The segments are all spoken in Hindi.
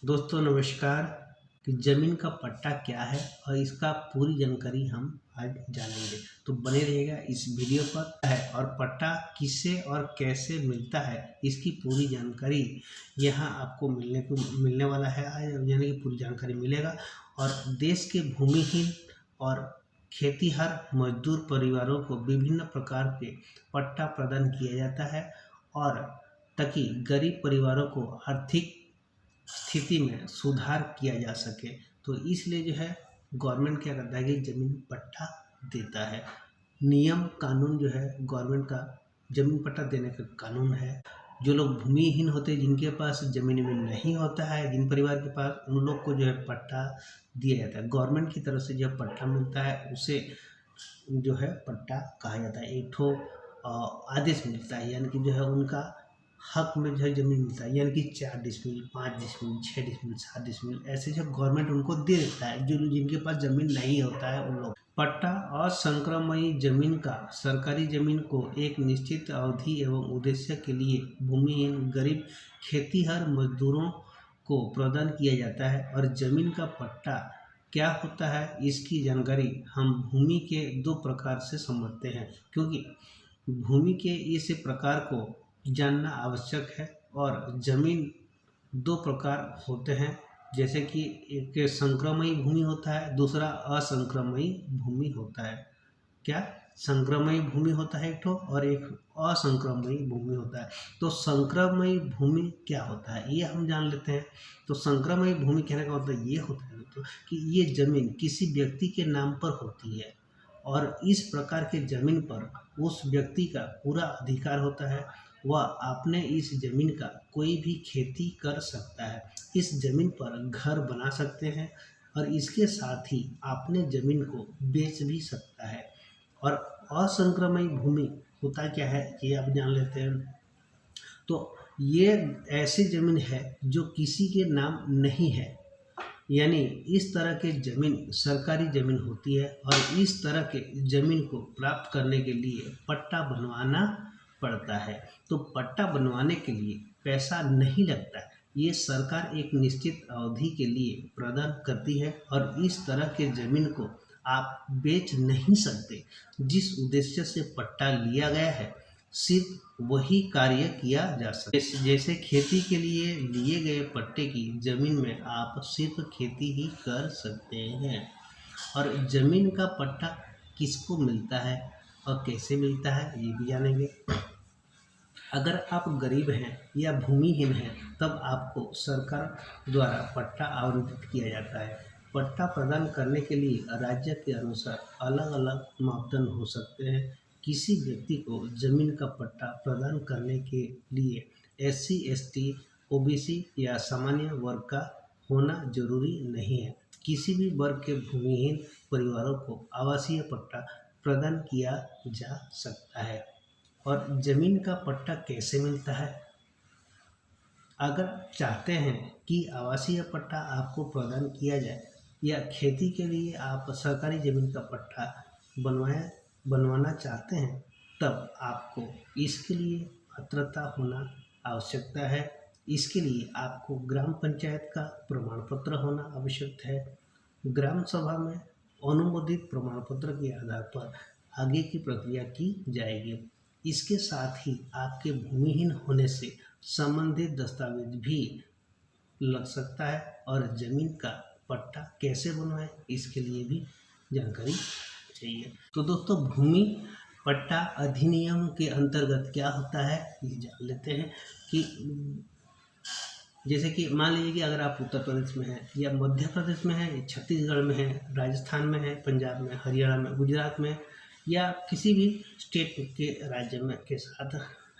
दोस्तों नमस्कार। कि ज़मीन का पट्टा क्या है और इसका पूरी जानकारी हम आज जानेंगे, तो बने रहिएगा इस वीडियो पर। है और पट्टा किससे और कैसे मिलता है इसकी पूरी जानकारी यहाँ आपको मिलने वाला है आज, यानी कि पूरी जानकारी मिलेगा। और देश के भूमिहीन और खेतीहर मजदूर परिवारों को विभिन्न प्रकार के पट्टा प्रदान किया जाता है और ताकि गरीब परिवारों को आर्थिक स्थिति में सुधार किया जा सके। तो इसलिए जो है गवर्नमेंट क्या करता है कि ज़मीन पट्टा देता है। नियम कानून जो है गवर्नमेंट का ज़मीन पट्टा देने का कानून है। जो लोग भूमिहीन होते हैं, जिनके पास ज़मीन में नहीं होता है, जिन परिवार के पास, उन लोग को जो है पट्टा दिया जाता है। गवर्नमेंट की तरफ से जब पट्टा मिलता है उसे जो है पट्टा कहा जाता है। एक ठो आदेश मिलता है, यानी कि जो है उनका हक में जो है ज़मीन मिलता है, यानी कि 4 डिसमिल, 5 डिसमिल, 6 डिसमिल, 7 डिसमिल, ऐसे जब गवर्नमेंट उनको दे देता है। जो जिनके पास ज़मीन नहीं होता है उन लोग पट्टा असंक्रमणीय जमीन का सरकारी जमीन को एक निश्चित अवधि एवं उद्देश्य के लिए भूमिहीन गरीब खेतीहर मजदूरों को प्रदान किया जाता है। और जमीन का पट्टा क्या होता है इसकी जानकारी हम भूमि के 2 प्रकार से समझते हैं, क्योंकि भूमि के इस प्रकार को जानना आवश्यक है। और जमीन 2 प्रकार होते हैं, जैसे कि एक संक्रमणीय भूमि होता है, दूसरा असंक्रमणीय भूमि होता है। क्या संक्रमणीय भूमि होता है एक ठो, और एक असंक्रमणीय भूमि होता है। तो संक्रमणीय भूमि क्या होता है ये हम जान लेते हैं। तो संक्रमणीय भूमि कहने का मतलब ये होता है तो कि ये जमीन किसी व्यक्ति के नाम पर होती है और इस प्रकार के जमीन पर उस व्यक्ति का पूरा अधिकार होता है। वह अपने इस जमीन का कोई भी खेती कर सकता है, इस जमीन पर घर बना सकते हैं और इसके साथ ही अपने जमीन को बेच भी सकता है। और असंक्रमणीय भूमि होता क्या है ये आप जान लेते हैं। तो ये ऐसी जमीन है जो किसी के नाम नहीं है, यानी इस तरह के जमीन सरकारी जमीन होती है और इस तरह के जमीन को प्राप्त करने के लिए पट्टा बनवाना पड़ता है। तो पट्टा बनवाने के लिए पैसा नहीं लगता, ये सरकार एक निश्चित अवधि के लिए प्रदान करती है और इस तरह के जमीन को आप बेच नहीं सकते। जिस उद्देश्य से पट्टा लिया गया है सिर्फ वही कार्य किया जा सकता है। जैसे खेती के लिए लिए गए पट्टे की जमीन में आप सिर्फ खेती ही कर सकते हैं। और जमीन का पट्टा किसको मिलता है और कैसे मिलता है ये भी जानेंगे। अगर आप गरीब हैं या भूमिहीन हैं तब आपको सरकार द्वारा पट्टा आवंटित किया जाता है। पट्टा प्रदान करने के लिए राज्य के अनुसार अलग अलग मापदंड हो सकते हैं। किसी व्यक्ति को जमीन का पट्टा प्रदान करने के लिए SC, ST, OBC या सामान्य वर्ग का होना जरूरी नहीं है। किसी भी वर्ग के भूमिहीन परिवारों को आवासीय पट्टा प्रदान किया जा सकता है। और ज़मीन का पट्टा कैसे मिलता है? अगर चाहते हैं कि आवासीय पट्टा आपको प्रदान किया जाए या खेती के लिए आप सरकारी ज़मीन का पट्टा बनवाना चाहते हैं, तब आपको इसके लिए पात्रता होना आवश्यकता है। इसके लिए आपको ग्राम पंचायत का प्रमाण पत्र होना आवश्यक है। ग्राम सभा में अनुमोदित प्रमाण पत्र के आधार पर आगे की प्रक्रिया की जाएगी। इसके साथ ही आपके भूमिहीन होने से संबंधित दस्तावेज भी लग सकता है। और ज़मीन का पट्टा कैसे बनवाएं इसके लिए भी जानकारी चाहिए। तो दोस्तों भूमि पट्टा अधिनियम के अंतर्गत क्या होता है ये जान लेते हैं। कि जैसे कि मान लीजिए कि अगर आप उत्तर प्रदेश में हैं या मध्य प्रदेश में हैं, छत्तीसगढ़ में हैं, राजस्थान में हैं, पंजाब में, हरियाणा में, गुजरात में या किसी भी स्टेट के राज्य में के साथ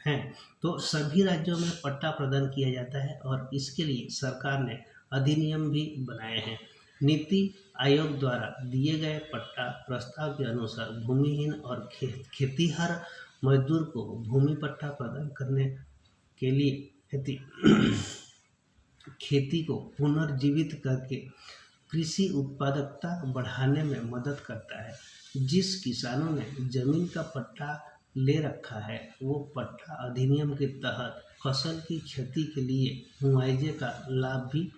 हैं, तो सभी राज्यों में पट्टा प्रदान किया जाता है। और इसके लिए सरकार ने अधिनियम भी बनाए हैं। नीति आयोग द्वारा दिए गए पट्टा प्रस्ताव के अनुसार भूमिहीन और खेतीहर मजदूर को भूमि पट्टा प्रदान करने के लिए खेती को पुनर्जीवित करके कृषि उत्पादकता बढ़ाने में मदद करता है। जिस किसानों ने जमीन का पट्टा ले रखा है वो पट्टा अधिनियम के तहत फसल की क्षति के लिए मुआवजे का लाभ भी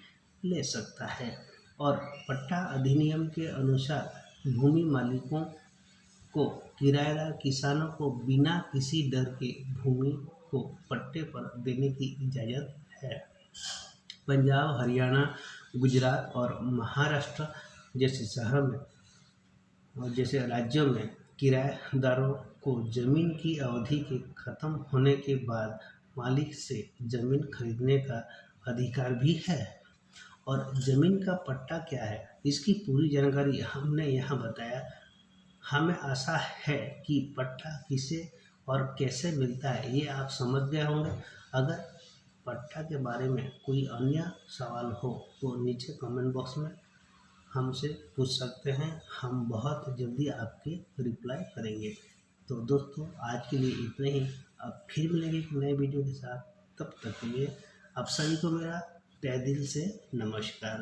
ले सकता है। और पट्टा अधिनियम के अनुसार भूमि मालिकों को किराएदार किसानों को बिना किसी डर के भूमि को पट्टे पर देने की इजाज़त है। पंजाब, हरियाणा, गुजरात और महाराष्ट्र जैसे शहरों में और जैसे राज्यों में किराएदारों को जमीन की अवधि के खत्म होने के बाद मालिक से जमीन खरीदने का अधिकार भी है। और ज़मीन का पट्टा क्या है, इसकी पूरी जानकारी हमने यहाँ बताया। हमें आशा है कि पट्टा किसे और कैसे मिलता है ये आप समझ गए होंगे। अगर पट्टा के बारे में कोई अन्य सवाल हो तो नीचे कमेंट बॉक्स में हमसे पूछ सकते हैं, हम बहुत जल्दी आपके रिप्लाई करेंगे। तो दोस्तों आज के लिए इतना ही, अब फिर मिलेंगे एक नए वीडियो के साथ। तब तक के लिए आप सभी को मेरा तहे दिल से नमस्कार।